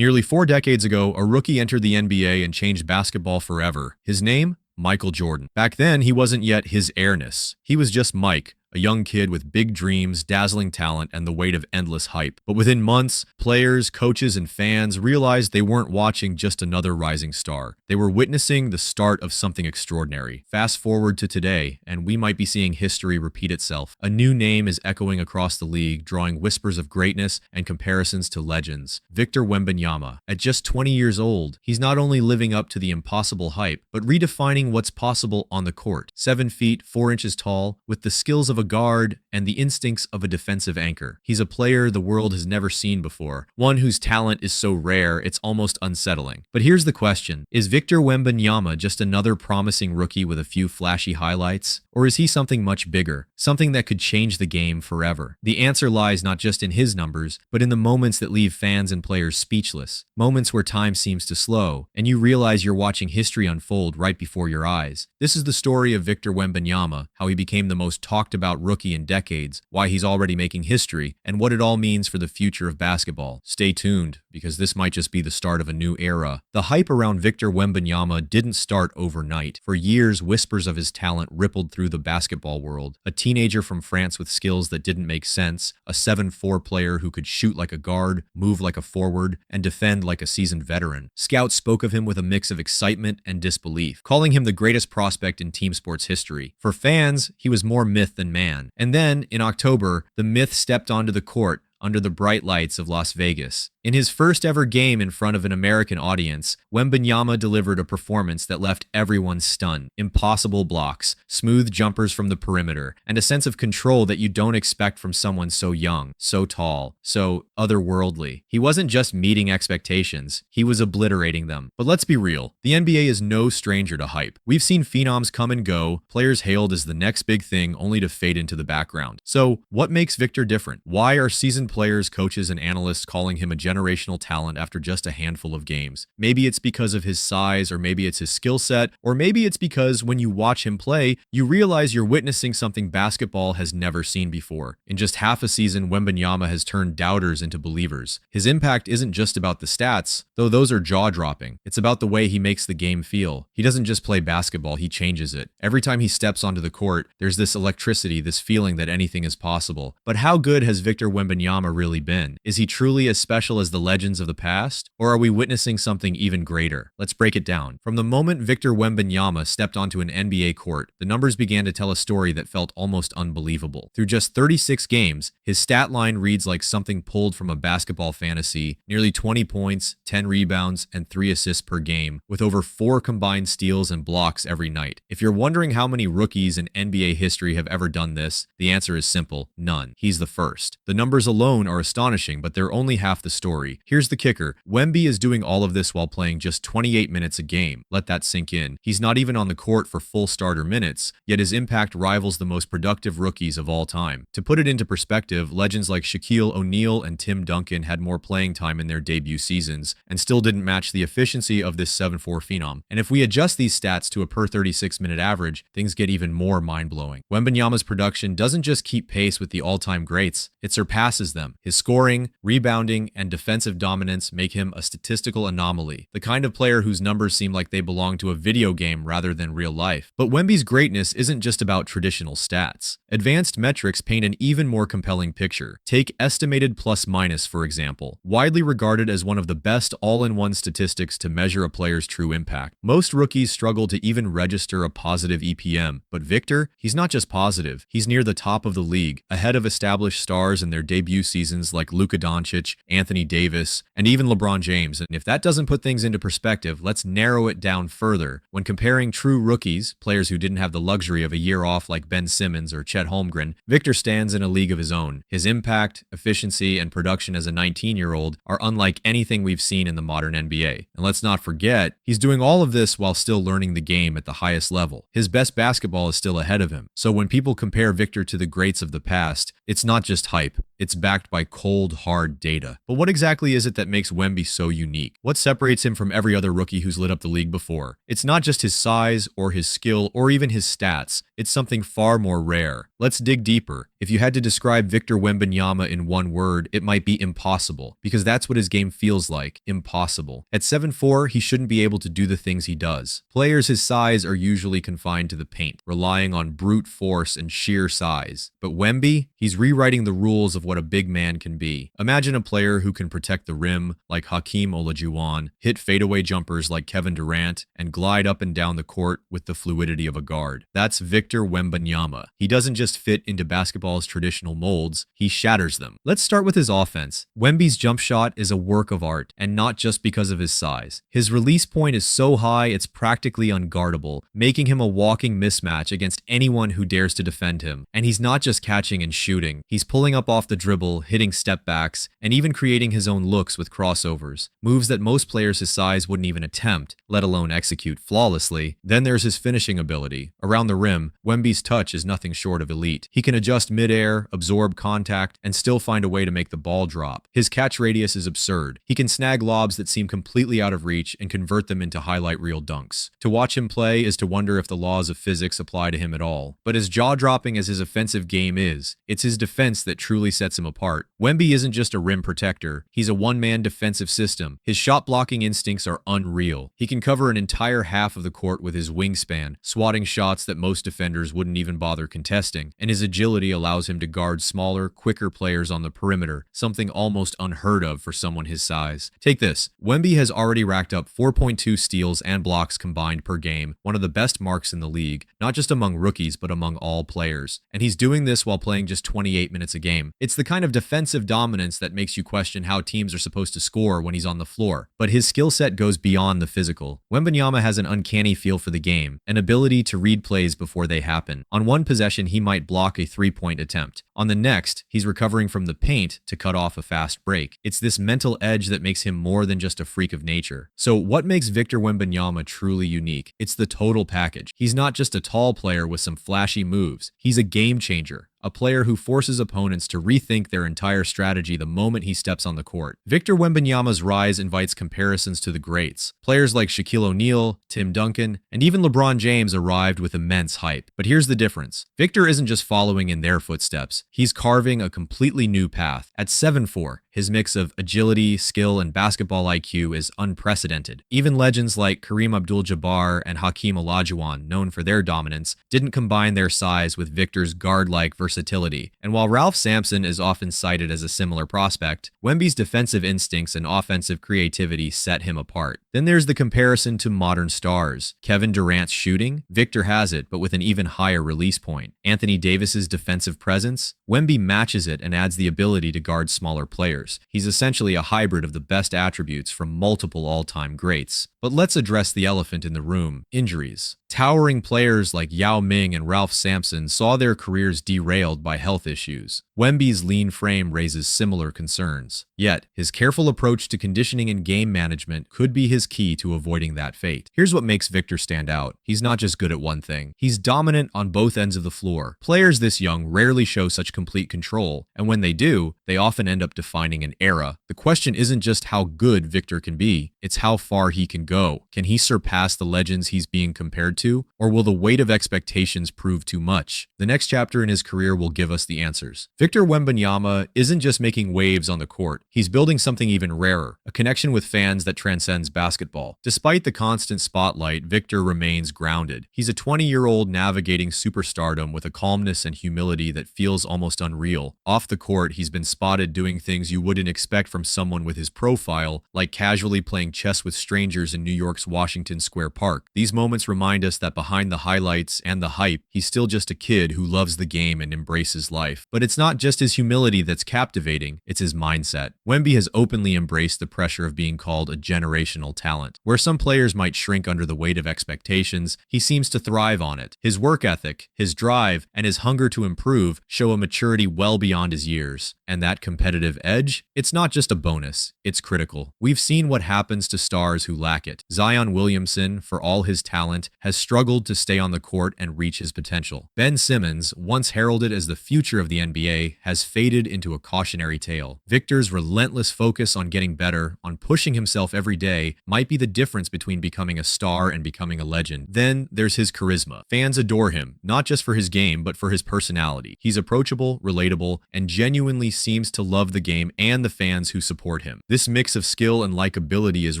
Nearly 4 decades ago, a rookie entered the NBA and changed basketball forever. His name? Michael Jordan. Back then, he wasn't yet his airness. He was just Mike, a young kid with big dreams, dazzling talent, and the weight of endless hype. But within months, players, coaches, and fans realized they weren't watching just another rising star. They were witnessing the start of something extraordinary. Fast forward to today, and we might be seeing history repeat itself. A new name is echoing across the league, drawing whispers of greatness and comparisons to legends. Victor Wembanyama. At just 20 years old, he's not only living up to the impossible hype, but redefining what's possible on the court. 7 feet, 4 inches tall, with the skills of a guard and the instincts of a defensive anchor. He's a player the world has never seen before, one whose talent is so rare it's almost unsettling. But here's the question: is Victor Wembanyama just another promising rookie with a few flashy highlights? Or is he something much bigger, something that could change the game forever? The answer lies not just in his numbers, but in the moments that leave fans and players speechless. Moments where time seems to slow, and you realize you're watching history unfold right before your eyes. This is the story of Victor Wembanyama, how he became the most talked about rookie in decades, why he's already making history, and what it all means for the future of basketball. Stay tuned, because this might just be the start of a new era. The hype around Victor Wembanyama didn't start overnight. For years, whispers of his talent rippled through the basketball world. A teenager from France with skills that didn't make sense, a 7'4" player who could shoot like a guard, move like a forward, and defend like a seasoned veteran. Scouts spoke of him with a mix of excitement and disbelief, calling him the greatest prospect in team sports history. For fans, he was more myth than man. And then, in October, the myth stepped onto the court under the bright lights of Las Vegas. In his first ever game in front of an American audience, Wembanyama delivered a performance that left everyone stunned. Impossible blocks, smooth jumpers from the perimeter, and a sense of control that you don't expect from someone so young, so tall, so otherworldly. He wasn't just meeting expectations, he was obliterating them. But let's be real, the NBA is no stranger to hype. We've seen phenoms come and go, players hailed as the next big thing only to fade into the background. So, what makes Victor different? Why are seasoned players, coaches, and analysts calling him a generational talent after just a handful of games? Maybe it's because of his size, or maybe it's his skill set, or maybe it's because when you watch him play, you realize you're witnessing something basketball has never seen before. In just half a season, Wembanyama has turned doubters into believers. His impact isn't just about the stats, though those are jaw-dropping. It's about the way he makes the game feel. He doesn't just play basketball, he changes it. Every time he steps onto the court, there's this electricity, this feeling that anything is possible. But how good has Victor Wembanyama really been? Is he truly as special as the legends of the past? Or are we witnessing something even greater? Let's break it down. From the moment Victor Wembanyama stepped onto an NBA court, the numbers began to tell a story that felt almost unbelievable. Through just 36 games, his stat line reads like something pulled from a basketball fantasy: nearly 20 points, 10 rebounds, and 3 assists per game, with over 4 combined steals and blocks every night. If you're wondering how many rookies in NBA history have ever done this, the answer is simple: none. He's the first. The numbers alone are astonishing, but they're only half the story. Here's the kicker: Wemby is doing all of this while playing just 28 minutes a game. Let that sink in. He's not even on the court for full starter minutes, yet his impact rivals the most productive rookies of all time. To put it into perspective, legends like Shaquille O'Neal and Tim Duncan had more playing time in their debut seasons, and still didn't match the efficiency of this 7'4" phenom. And if we adjust these stats to a per 36-minute average, things get even more mind-blowing. Wembanyama's production doesn't just keep pace with the all-time greats, it surpasses them. His scoring, rebounding, and defensive dominance make him a statistical anomaly, the kind of player whose numbers seem like they belong to a video game rather than real life. But Wemby's greatness isn't just about traditional stats. Advanced metrics paint an even more compelling picture. Take estimated plus-minus, for example, widely regarded as one of the best all-in-one statistics to measure a player's true impact. Most rookies struggle to even register a positive EPM, but Victor, he's not just positive, he's near the top of the league, ahead of established stars in their debut seasons like Luka Doncic, Anthony Davis, and even LeBron James. And if that doesn't put things into perspective, let's narrow it down further. When comparing true rookies, players who didn't have the luxury of a year off like Ben Simmons or Chet Holmgren, Victor stands in a league of his own. His impact, efficiency, and production as a 19-year-old are unlike anything we've seen in the modern NBA. And let's not forget, he's doing all of this while still learning the game at the highest level. His best basketball is still ahead of him. So when people compare Victor to the greats of the past, it's not just hype, it's backed by cold, hard data. But what exactly is it that makes Wemby so unique? What separates him from every other rookie who's lit up the league before? It's not just his size or his skill or even his stats. It's something far more rare. Let's dig deeper. If you had to describe Victor Wembanyama in one word, it might be impossible, because that's what his game feels like, impossible. At 7'4", he shouldn't be able to do the things he does. Players his size are usually confined to the paint, relying on brute force and sheer size. But Wemby, he's rewriting the rules of what a big man can be. Imagine a player who can protect the rim like Hakeem Olajuwon, hit fadeaway jumpers like Kevin Durant, and glide up and down the court with the fluidity of a guard. That's Victor Wembanyama. He doesn't just fit into basketball's traditional molds, he shatters them. Let's start with his offense. Wemby's jump shot is a work of art, and not just because of his size. His release point is so high it's practically unguardable, making him a walking mismatch against anyone who dares to defend him. And he's not just catching and shooting, he's pulling up off the dribble, hitting step backs, and even creating his own looks with crossovers, moves that most players his size wouldn't even attempt, let alone execute flawlessly. Then there's his finishing ability. Around the rim, Wemby's touch is nothing short of elite. He can adjust midair, absorb contact, and still find a way to make the ball drop. His catch radius is absurd. He can snag lobs that seem completely out of reach and convert them into highlight reel dunks. To watch him play is to wonder if the laws of physics apply to him at all. But as jaw-dropping as his offensive game is, it's his defense that truly sets him apart. Wemby isn't just a rim protector, he's a one-man defensive system. His shot-blocking instincts are unreal. He can cover an entire half of the court with his wingspan, swatting shots that most defenders wouldn't even bother contesting, and his agility allows him to guard smaller, quicker players on the perimeter, something almost unheard of for someone his size. Take this. Wemby has already racked up 4.2 steals and blocks combined per game, one of the best marks in the league, not just among rookies, but among all players. And he's doing this while playing just 28 minutes a game. It's the kind of defensive dominance that makes you question how teams are supposed to score when he's on the floor. But his skill set goes beyond the physical. Wembanyama has an uncanny feel for the game, an ability to read plays before they happen. On one possession, he might block a three-point attempt. On the next, he's recovering from the paint to cut off a fast break. It's this mental edge that makes him more than just a freak of nature. So what makes Victor Wembanyama truly unique? It's the total package. He's not just a tall player with some flashy moves. He's a game changer. A player who forces opponents to rethink their entire strategy the moment he steps on the court. Victor Wembanyama's rise invites comparisons to the greats. Players like Shaquille O'Neal, Tim Duncan, and even LeBron James arrived with immense hype. But here's the difference. Victor isn't just following in their footsteps. He's carving a completely new path. At 7'4", his mix of agility, skill, and basketball IQ is unprecedented. Even legends like Kareem Abdul-Jabbar and Hakeem Olajuwon, known for their dominance, didn't combine their size with Victor's guard-like versatility. And while Ralph Sampson is often cited as a similar prospect, Wemby's defensive instincts and offensive creativity set him apart. Then there's the comparison to modern stars. Kevin Durant's shooting? Victor has it, but with an even higher release point. Anthony Davis's defensive presence? Wemby matches it and adds the ability to guard smaller players. He's essentially a hybrid of the best attributes from multiple all-time greats. But let's address the elephant in the room: injuries. Towering players like Yao Ming and Ralph Sampson saw their careers derailed by health issues. Wemby's lean frame raises similar concerns. Yet, his careful approach to conditioning and game management could be his key to avoiding that fate. Here's what makes Victor stand out. He's not just good at one thing. He's dominant on both ends of the floor. Players this young rarely show such complete control, and when they do, they often end up defining an era. The question isn't just how good Victor can be, it's how far he can go. Can he surpass the legends he's being compared to, or will the weight of expectations prove too much? The next chapter in his career will give us the answers. Victor Wembanyama isn't just making waves on the court, he's building something even rarer, a connection with fans that transcends basketball. Despite the constant spotlight, Victor remains grounded. He's a 20-year-old navigating superstardom with a calmness and humility that feels almost unreal. Off the court, he's been spotted doing things you wouldn't expect from someone with his profile, like casually playing chess with strangers in New York's Washington Square Park. These moments remind us that behind the highlights and the hype, he's still just a kid who loves the game and embraces life. But it's not just his humility that's captivating, it's his mindset. Wemby has openly embraced the pressure of being called a generational talent. Where some players might shrink under the weight of expectations, he seems to thrive on it. His work ethic, his drive, and his hunger to improve show a maturity well beyond his years. And that competitive edge? It's not just a bonus, it's critical. We've seen what happens to stars who lack it. Zion Williamson, for all his talent, has struggled to stay on the court and reach his potential. Ben Simmons, once heralded as the future of the NBA, NBA has faded into a cautionary tale. Victor's relentless focus on getting better, on pushing himself every day, might be the difference between becoming a star and becoming a legend. Then there's his charisma. Fans adore him, not just for his game, but for his personality. He's approachable, relatable, and genuinely seems to love the game and the fans who support him. This mix of skill and likability is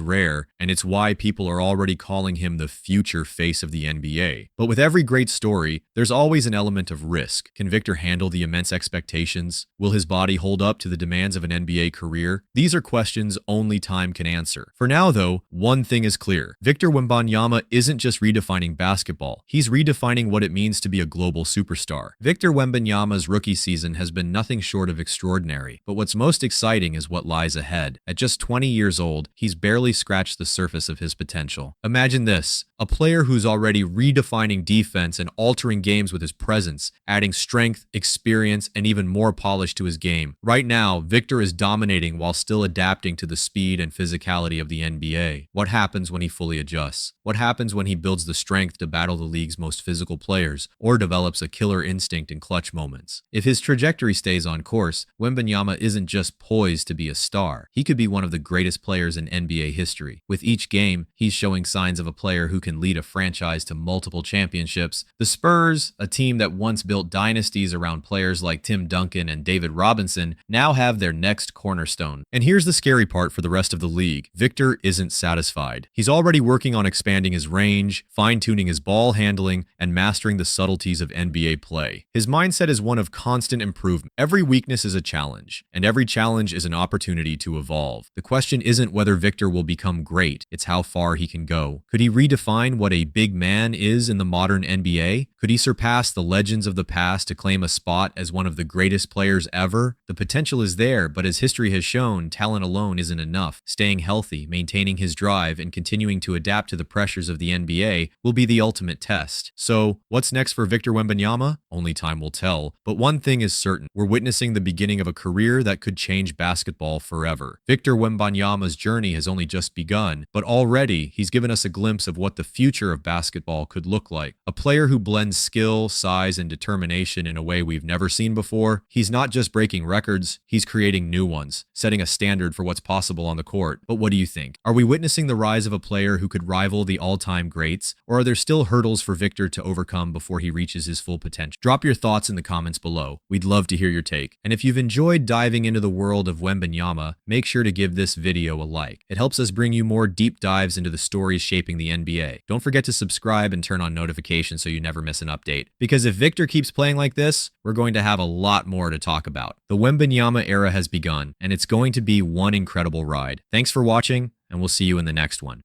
rare, and it's why people are already calling him the future face of the NBA. But with every great story, there's always an element of risk. Can Victor handle the immense expectations? Will his body hold up to the demands of an NBA career? These are questions only time can answer. For now, though, one thing is clear. Victor Wembanyama isn't just redefining basketball. He's redefining what it means to be a global superstar. Victor Wembanyama's rookie season has been nothing short of extraordinary, but what's most exciting is what lies ahead. At just 20 years old, he's barely scratched the surface of his potential. Imagine this, a player who's already redefining defense and altering games with his presence, adding strength, experience, and even more polish to his game. Right now, Victor is dominating while still adapting to the speed and physicality of the NBA. What happens when he fully adjusts? What happens when he builds the strength to battle the league's most physical players, or develops a killer instinct in clutch moments? If his trajectory stays on course, Wembanyama isn't just poised to be a star. He could be one of the greatest players in NBA history. With each game, he's showing signs of a player who can lead a franchise to multiple championships. The Spurs, a team that once built dynasties around players like Tim Duncan and David Robinson, now have their next cornerstone. And here's the scary part for the rest of the league. Victor isn't satisfied. He's already working on expanding his range, fine-tuning his ball handling, and mastering the subtleties of NBA play. His mindset is one of constant improvement. Every weakness is a challenge, and every challenge is an opportunity to evolve. The question isn't whether Victor will become great, it's how far he can go. Could he redefine what a big man is in the modern NBA? Could he surpass the legends of the past to claim a spot as one of the greatest players ever? The potential is there, but as history has shown, talent alone isn't enough. Staying healthy, maintaining his drive, and continuing to adapt to the pressures of the NBA will be the ultimate test. So, what's next for Victor Wembanyama? Only time will tell. But one thing is certain, we're witnessing the beginning of a career that could change basketball forever. Victor Wembanyama's journey has only just begun, but already he's given us a glimpse of what the future of basketball could look like. A player who blends skill, size, and determination in a way we've never seen before. He's not just breaking records, he's creating new ones, setting a standard for what's possible on the court. But what do you think? Are we witnessing the rise of a player who could rival the all-time greats, or are there still hurdles for Victor to overcome before he reaches his full potential? Drop your thoughts in the comments below. We'd love to hear your take. And if you've enjoyed diving into the world of Wembanyama, make sure to give this video a like. It helps us bring you more deep dives into the stories shaping the NBA. Don't forget to subscribe and turn on notifications so you never miss an update. Because if Victor keeps playing like this, we're going to have a lot more to talk about. The Wembanyama era has begun, and it's going to be one incredible ride. Thanks for watching, and we'll see you in the next one.